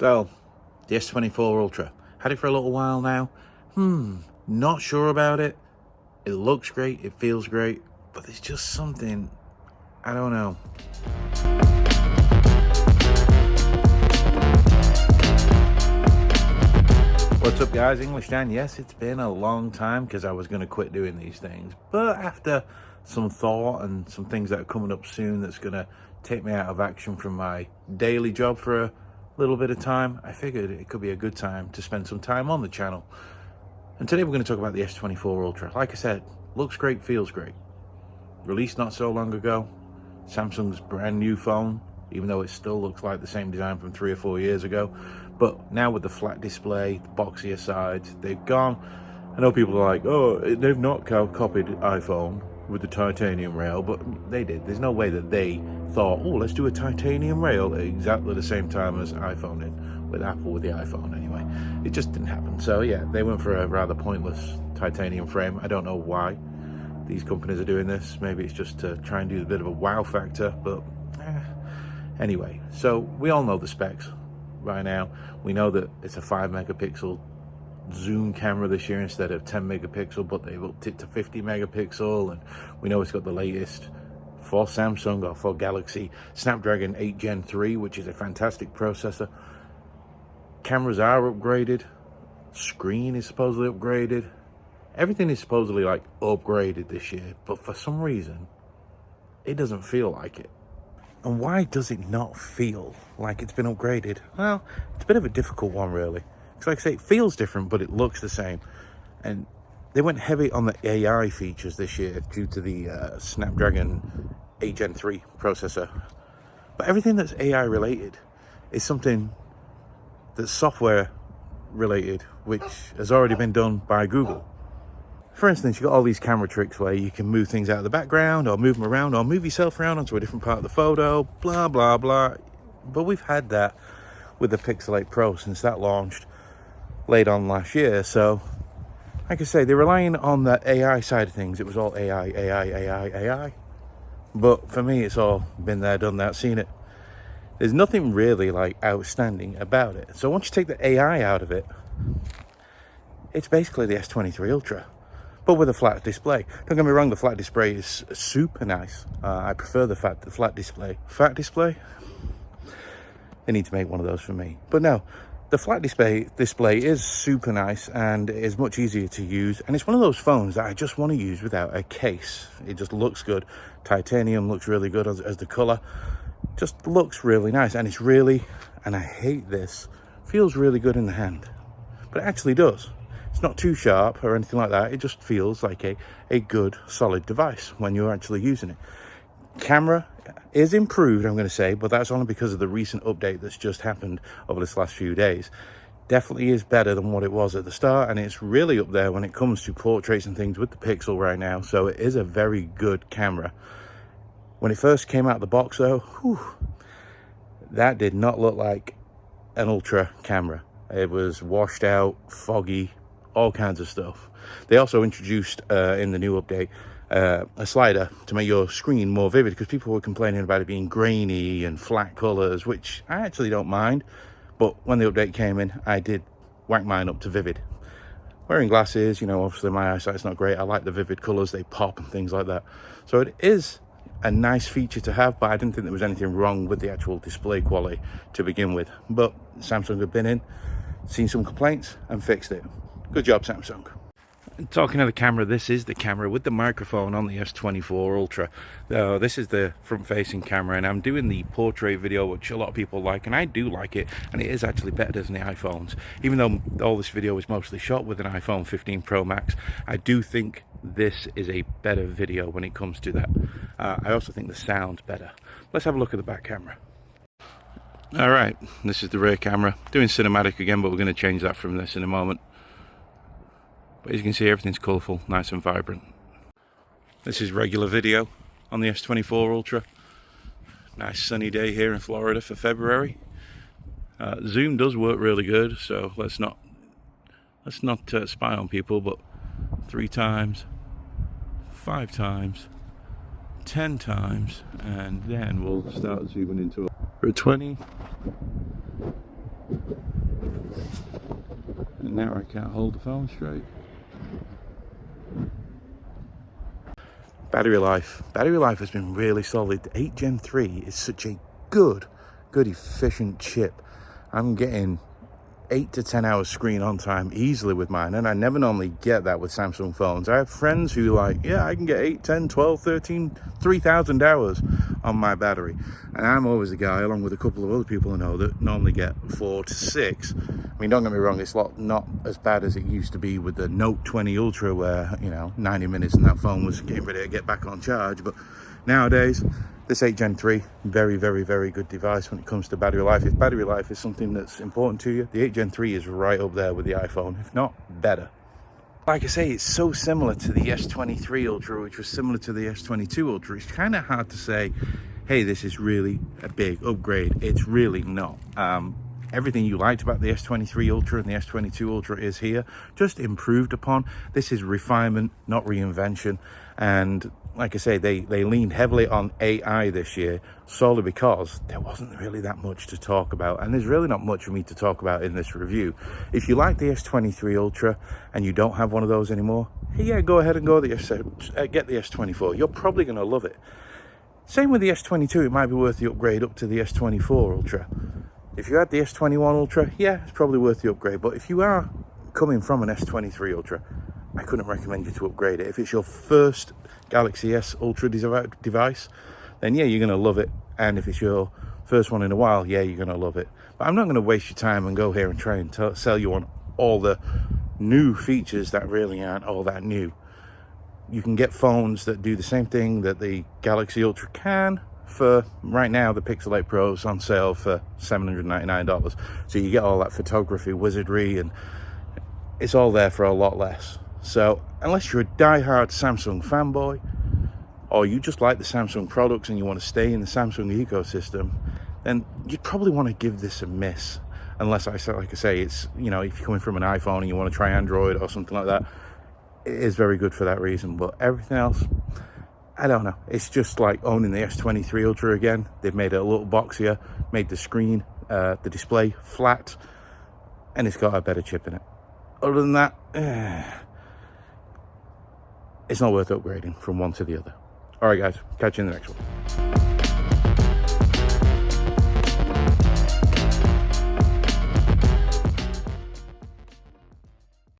So, the S24 Ultra. Had it for a little while now. Not sure about it. It looks great, it feels great, but there's just something, I don't know. What's up guys, English Dan. Yes, it's been a long time because I was going to quit doing these things, but after some thought and some things that are coming up soon that's going to take me out of action from my daily job for a little bit of time, I figured it could be a good time to spend some time on the channel. And today we're going to talk about the S24 Ultra. Like I said, looks great, feels great. Released not so long ago. Samsung's brand new phone, even though it still looks like the same design from 3 or 4 years ago. But now with the flat display, the boxier sides, they've gone. I know people are like, oh, they've not copied iPhone with the titanium rail, but they did. There's no way that they thought, oh, let's do a titanium rail at exactly the same time as iPhone did, with Apple with the iPhone anyway. It just didn't happen. So yeah, they went for a rather pointless titanium frame. I don't know why these companies are doing this. Maybe it's just to try and do a bit of a wow factor, but anyway. So we all know the specs by now. We know that it's a 5 megapixel zoom camera this year instead of 10 megapixel, but they've upped it to 50 megapixel, and we know it's got the latest for Samsung or for Galaxy Snapdragon 8 Gen 3, which is a fantastic processor. Cameras are upgraded, screen is supposedly upgraded, everything is supposedly like upgraded this year, but for some reason it doesn't feel like it. And why does it not feel like it's been upgraded? Well, it's a bit of a difficult one really. Because like I say, it feels different, but it looks the same. And they went heavy on the AI features this year due to the Snapdragon 8 Gen 3 processor. But everything that's AI related is something that's software related, which has already been done by Google. For instance, you've got all these camera tricks where you can move things out of the background or move them around or move yourself around onto a different part of the photo, blah, blah, blah. But we've had that with the Pixel 8 Pro since that launched late on last year. So, like I say, they're relying on the AI side of things. It was all AI. But for me, it's all been there, done that, seen it. There's nothing really like outstanding about it. So once you take the AI out of it, it's basically the S23 Ultra, but with a flat display. Don't get me wrong, the flat display is super nice. I prefer the flat display. Fat display? They need to make one of those for me. But no, the flat display is super nice and is much easier to use. And it's one of those phones that I just want to use without a case. It just looks good. Titanium looks really good as the color. Just looks really nice. And it's really, and I hate this, feels really good in the hand. But it actually does. It's not too sharp or anything like that. It just feels like a good, solid device when you're actually using it. Camera is improved, I'm going to say, but that's only because of the recent update that's just happened over this last few days. Definitely is better than what it was at the start, and it's really up there when it comes to portraits and things with the Pixel right now. So it is a very good camera. When it first came out of the box though, that did not look like an Ultra camera. It was washed out, foggy, all kinds of stuff. They also introduced in the new update a slider to make your screen more vivid, because people were complaining about it being grainy and flat colors, which I actually don't mind. But when the update came in, I did whack mine up to vivid. Wearing glasses, you know, obviously my eyesight's not great. I like the vivid colors, they pop and things like that. So it is a nice feature to have, but I didn't think there was anything wrong with the actual display quality to begin with. But Samsung have been in, seen some complaints and fixed it. Good job, Samsung. Talking of the camera, this is the camera with the microphone on the S24 Ultra. This is the front-facing camera, and I'm doing the portrait video, which a lot of people like, and I do like it, and it is actually better than the iPhones. Even though all this video is mostly shot with an iPhone 15 Pro Max, I do think this is a better video when it comes to that. I also think the sound's better. Let's have a look at the back camera. Alright, this is the rear camera. Doing cinematic again, but we're going to change that from this in a moment. But as you can see, everything's colourful, nice and vibrant. This is regular video on the S24 Ultra. Nice sunny day here in Florida for February. Zoom does work really good, so let's not spy on people, but 3 times, 5 times, 10 times, and then we'll start zooming into it. For 20, now I can't hold the phone straight. Battery life has been really solid. The 8 Gen 3 is such a good efficient chip. I'm getting 8 to 10 hours screen on time easily with mine, and I never normally get that with Samsung phones. I have friends who yeah, I can get 8, 10, 12, 13, 3,000 hours on my battery, and I'm always the guy, along with a couple of other people I know, that normally get 4 to 6. I mean, don't get me wrong, it's not as bad as it used to be with the Note 20 Ultra, where 90 minutes and that phone was getting ready to get back on charge. But nowadays, this 8 Gen 3, very good device when it comes to battery life. If battery life is something that's important to you, the 8 Gen 3 is right up there with the iPhone, if not better. Like I say, it's so similar to the S23 Ultra, which was similar to the S22 Ultra. It's kind of hard to say, hey, this is really a big upgrade. It's really not. Everything you liked about the S23 Ultra and the S22 Ultra is here, just improved upon. This is refinement, not reinvention. And like I say, they leaned heavily on AI this year, solely because there wasn't really that much to talk about. And there's really not much for me to talk about in this review. If you like the S23 Ultra and you don't have one of those anymore, hey, yeah, go ahead and get the S24. You're probably going to love it. Same with the S22, it might be worth the upgrade up to the S24 Ultra. If you had the S21 Ultra, yeah, it's probably worth the upgrade. But if you are coming from an S23 Ultra, I couldn't recommend you to upgrade it. If it's your first Galaxy S Ultra device, then yeah, you're going to love it. And if it's your first one in a while, yeah, you're going to love it. But I'm not going to waste your time and go here and try and sell you on all the new features that really aren't all that new. You can get phones that do the same thing that the Galaxy Ultra can. For right now, the Pixel 8 Pro is on sale for $799. So you get all that photography wizardry, and it's all there for a lot less. So unless you're a die-hard Samsung fanboy, or you just like the Samsung products and you want to stay in the Samsung ecosystem, then you'd probably want to give this a miss. Unless, like I say, it's, if you're coming from an iPhone and you want to try Android or something like that, it is very good for that reason. But everything else, I don't know. It's just like owning the S23 Ultra again. They've made it a little boxier, made the screen, the display flat, and it's got a better chip in it. Other than that, it's not worth upgrading from one to the other. All right, guys, catch you in the next one.